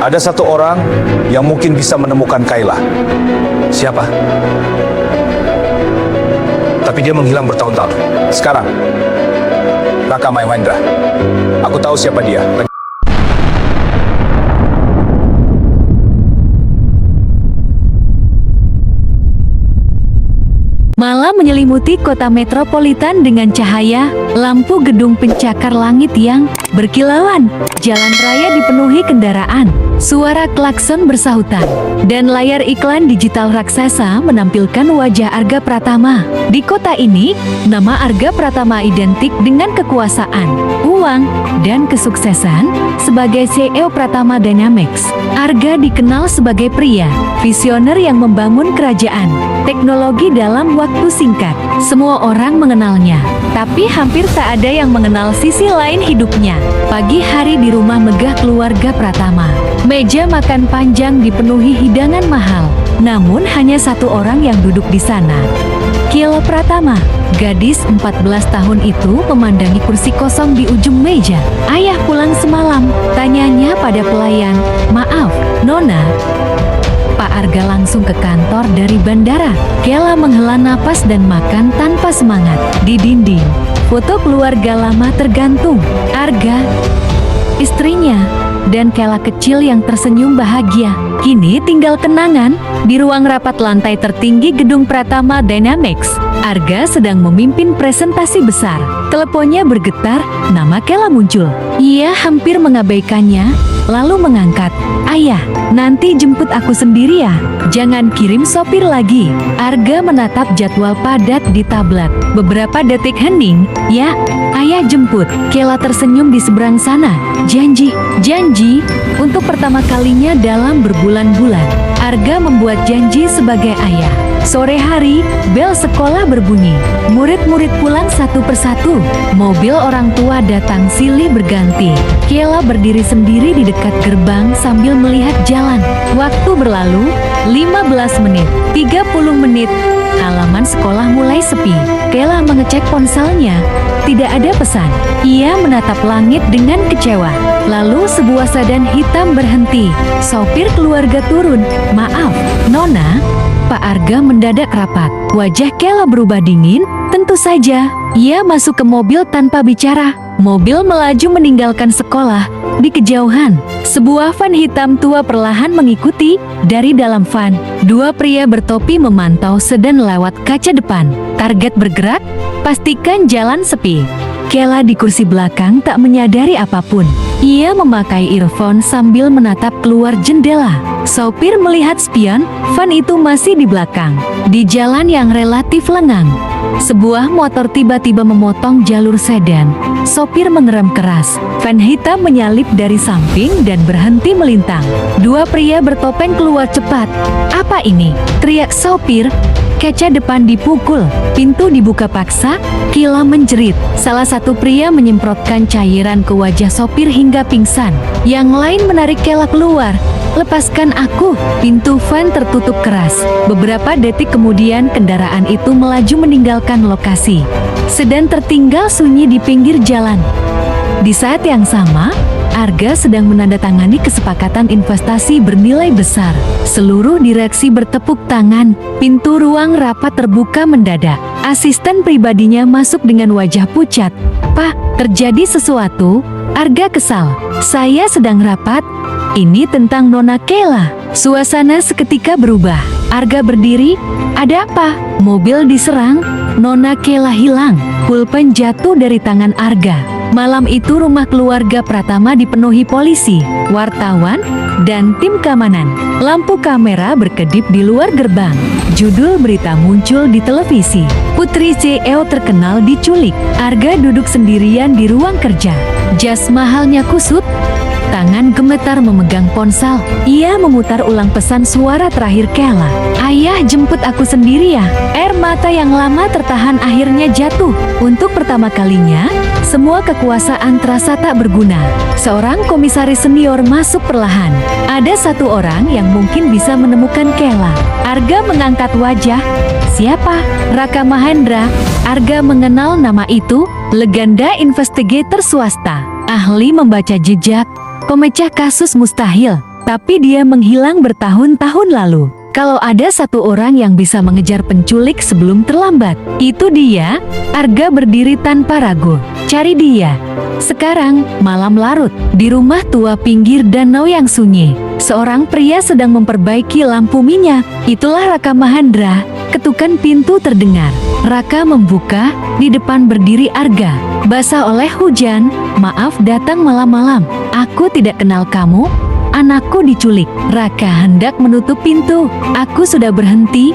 Ada satu orang yang mungkin bisa menemukan Kayla. Siapa? Tapi dia menghilang bertahun-tahun. Sekarang, Raka Mahendra. Aku tahu siapa dia. Malam menyelimuti kota metropolitan dengan cahaya, lampu gedung pencakar langit yang berkilauan. Jalan raya dipenuhi kendaraan, suara klakson bersahutan, dan layar iklan digital raksasa menampilkan wajah Arga Pratama. Di kota ini, nama Arga Pratama identik dengan kekuasaan, uang, dan kesuksesan. Sebagai CEO Pratama Dynamics, Arga dikenal sebagai pria visioner yang membangun kerajaan teknologi dalam waktu singkat. Semua orang mengenalnya, tapi hampir tak ada yang mengenal sisi lain hidupnya. Pagi hari di rumah megah keluarga Pratama, meja makan panjang dipenuhi hidangan mahal. Namun hanya satu orang yang duduk di sana. Kayla Pratama, gadis 14 tahun itu memandangi kursi kosong di ujung meja. Ayah pulang semalam, tanyanya pada pelayan. Maaf, Nona. Pak Arga langsung ke kantor dari bandara. Kayla menghela napas dan makan tanpa semangat. Di dinding, foto keluarga lama tergantung. Arga, istrinya, dan Kayla kecil yang tersenyum bahagia. Kini tinggal kenangan. Di ruang rapat lantai tertinggi gedung Pratama Dynamics, Arga sedang memimpin presentasi besar. Teleponnya bergetar, nama Kayla muncul. Ia hampir mengabaikannya, lalu mengangkat. Ayah, nanti jemput aku sendiri ya. Jangan kirim sopir lagi. Arga menatap jadwal padat di tablet. Beberapa detik hening. Ya, ayah jemput. Kayla tersenyum di seberang sana. Janji. Untuk pertama kalinya dalam berbulan-bulan, Arga membuat janji sebagai ayah. Sore hari, bel sekolah berbunyi. Murid-murid pulang satu persatu. Mobil orang tua datang silih berganti. Kayla berdiri sendiri di dekat gerbang sambil melihat jalan. Waktu berlalu, 15 menit, 30 menit. Halaman sekolah mulai sepi. Kayla mengecek ponselnya. Tidak ada pesan. Ia menatap langit dengan kecewa. Lalu sebuah sedan hitam berhenti. Sopir keluarga turun. Maaf, Nona. Pak Arga mendadak rapat. Wajah Kayla berubah dingin. Tentu saja, ia masuk ke mobil tanpa bicara. Mobil melaju meninggalkan sekolah. Di kejauhan, sebuah van hitam tua perlahan mengikuti. Dari dalam van, dua pria bertopi memantau sedan lewat kaca depan. Target bergerak, pastikan jalan sepi. Kayla di kursi belakang tak menyadari apapun. Ia memakai earphone sambil menatap keluar jendela. Sopir melihat spion, van itu masih di belakang. Di jalan yang relatif lengang, sebuah motor tiba-tiba memotong jalur sedan. Sopir mengerem keras. Van hitam menyalip dari samping dan berhenti melintang. Dua pria bertopeng keluar cepat. Apa ini? Teriak sopir. Kaca depan dipukul, pintu dibuka paksa. Kayla menjerit. Salah satu pria menyemprotkan cairan ke wajah sopir hingga pingsan. Yang lain menarik Kayla keluar. Lepaskan aku. Pintu van tertutup keras. Beberapa detik kemudian kendaraan itu melaju meninggalkan lokasi. Sedan tertinggal sunyi di pinggir jalan. Di saat yang sama, Arga sedang menandatangani kesepakatan investasi bernilai besar. Seluruh direksi bertepuk tangan. Pintu ruang rapat terbuka mendadak. Asisten pribadinya masuk dengan wajah pucat. Pak, terjadi sesuatu? Arga kesal. Saya sedang rapat. Ini tentang Nona Kayla. Suasana seketika berubah. Arga berdiri. Ada apa? Mobil diserang. Nona Kayla hilang. Pulpen jatuh dari tangan Arga. Malam itu rumah keluarga Pratama dipenuhi polisi, wartawan, dan tim keamanan. Lampu kamera berkedip di luar gerbang. Judul berita muncul di televisi. Putri CEO terkenal diculik. Arga duduk sendirian di ruang kerja. Jas mahalnya kusut. Tangan gemetar memegang ponsel. Ia memutar ulang pesan suara terakhir Kayla. Ayah jemput aku sendiri ya. Air mata yang lama tertahan akhirnya jatuh. Untuk pertama kalinya, semua kekuasaan terasa tak berguna. Seorang komisaris senior masuk perlahan. Ada satu orang yang mungkin bisa menemukan Kayla. Arga mengangkat wajah. Siapa? Raka Mahendra. Arga mengenal nama itu. Legenda investigator swasta. Ahli membaca jejak. Pemecah kasus mustahil. tapi dia menghilang bertahun-tahun lalu. Kalau ada satu orang yang bisa mengejar penculik sebelum terlambat, itu dia. Arga berdiri tanpa ragu. Cari dia. Sekarang, malam larut, di rumah tua pinggir danau yang sunyi. Seorang pria sedang memperbaiki lampu minyak. Itulah Raka Mahendra. Ketukan pintu terdengar. Raka membuka, di depan berdiri Arga. Basah oleh hujan. Maaf datang malam-malam. Aku tidak kenal kamu. Anakku diculik. Raka hendak menutup pintu. Aku sudah berhenti.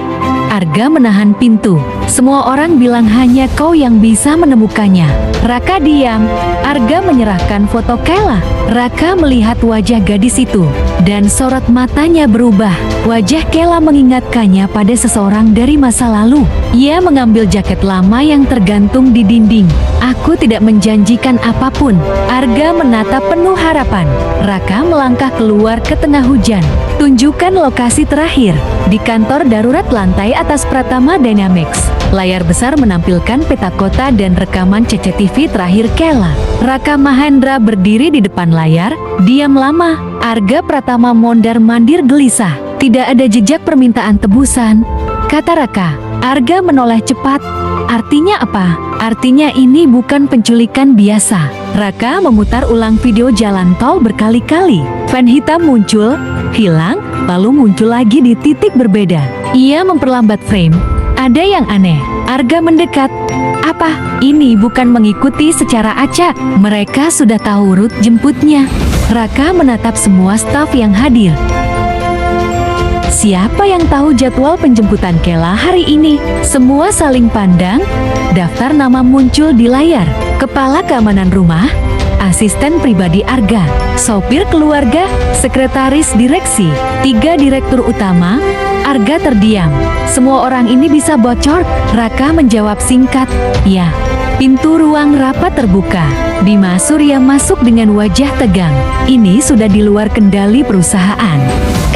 Arga menahan pintu. Semua orang bilang hanya kau yang bisa menemukannya. Raka diam. Arga menyerahkan foto Kayla. Raka melihat wajah gadis itu, dan sorot matanya berubah. Wajah Kayla mengingatkannya pada seseorang dari masa lalu. Ia mengambil jaket lama yang tergantung di dinding. Aku tidak menjanjikan apapun. Arga menatap penuh harapan. Raka melangkah keluar ke tengah hujan. Tunjukkan lokasi terakhir. Di kantor darurat lantai atas Pratama Dynamics. Layar besar menampilkan peta kota dan rekaman CCTV terakhir Kayla. Raka Mahendra berdiri di depan layar, diam lama. Arga Pratama mondar-mandir gelisah. Tidak ada jejak permintaan tebusan, kata Raka. Arga menoleh cepat. Artinya apa? Artinya ini bukan penculikan biasa. Raka memutar ulang video jalan tol berkali-kali. Van hitam muncul, hilang, lalu muncul lagi di titik berbeda. Ia memperlambat frame. Ada yang aneh. Arga mendekat. Apa? Ini bukan mengikuti secara acak. Mereka sudah tahu rute jemputnya. Raka menatap semua staf yang hadir. Siapa yang tahu jadwal penjemputan Kayla hari ini? Semua saling pandang. Daftar nama muncul di layar. Kepala keamanan rumah, asisten pribadi Arga, sopir keluarga, sekretaris direksi, 3 direktur utama. Arga terdiam. Semua orang ini bisa bocor. Raka menjawab singkat, ya. Pintu ruang rapat terbuka. Dimas Surya masuk dengan wajah tegang. Ini sudah di luar kendali perusahaan,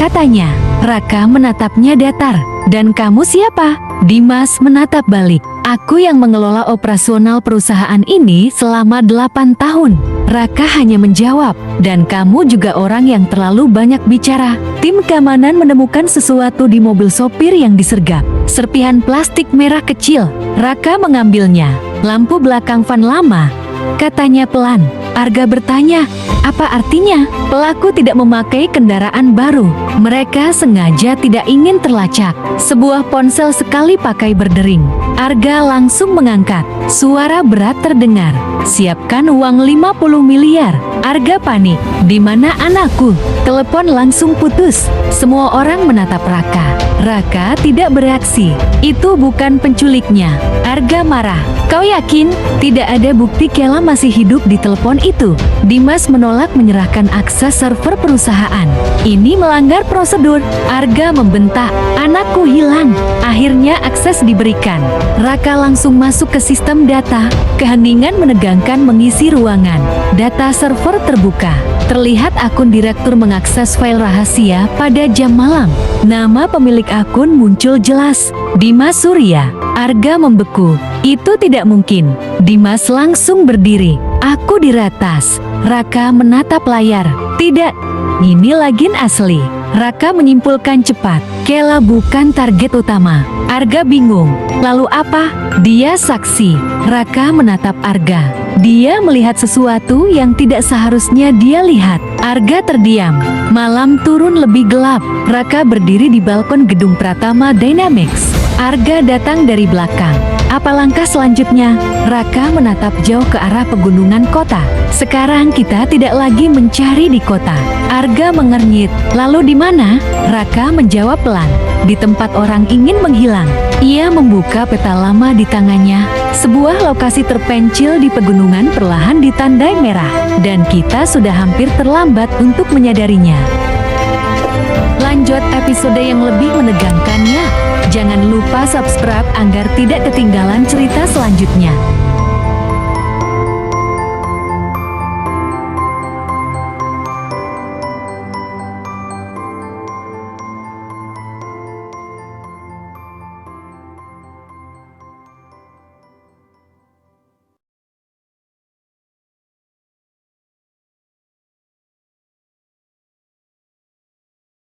katanya. Raka menatapnya datar. Dan kamu siapa? Dimas menatap balik. Aku yang mengelola operasional perusahaan ini selama 8 tahun. Raka hanya menjawab, dan kamu juga orang yang terlalu banyak bicara. Tim keamanan menemukan sesuatu di mobil sopir yang disergap. Serpihan plastik merah kecil. Raka mengambilnya. Lampu belakang van lama, katanya pelan. Arga bertanya, apa artinya? Pelaku tidak memakai kendaraan baru. Mereka sengaja tidak ingin terlacak. Sebuah ponsel sekali pakai berdering. Arga langsung mengangkat. Suara berat terdengar. Siapkan uang 50 miliar. Arga panik. Di mana anakku? Telepon langsung putus. Semua orang menatap Raka. Raka tidak bereaksi. Itu bukan penculiknya. Arga marah. Kau yakin? Tidak ada bukti Kayla masih hidup di telepon itu. Dimas menolak menyerahkan akses server perusahaan. Ini melanggar prosedur. Arga membentak. Anakku hilang. Akhirnya akses diberikan. Raka langsung masuk ke sistem data. Keheningan menegangkan mengisi ruangan. Data server terbuka. Terlihat akun direktur mengakses file rahasia pada jam malam. Nama pemilik akun muncul jelas. Dimas Surya. Arga membeku. Itu tidak mungkin. Dimas langsung berdiri. Aku diratas. Raka menatap layar. Tidak. Ini login asli. Raka menyimpulkan cepat. Kayla bukan target utama. Arga bingung. Lalu apa? Dia saksi. Raka menatap Arga. Dia melihat sesuatu yang tidak seharusnya dia lihat. Arga terdiam. Malam turun lebih gelap. Raka berdiri di balkon gedung Pratama Dynamics. Arga datang dari belakang. Apa langkah selanjutnya? Raka menatap jauh ke arah pegunungan kota. Sekarang kita tidak lagi mencari di kota. Arga mengernyit. Lalu di mana? Raka menjawab pelan. Di tempat orang ingin menghilang. Ia membuka peta lama di tangannya. Sebuah lokasi terpencil di pegunungan perlahan ditandai merah. Dan kita sudah hampir terlambat untuk menyadarinya. Lanjut episode yang lebih menegangkannya. Jangan lupa subscribe agar tidak ketinggalan cerita selanjutnya.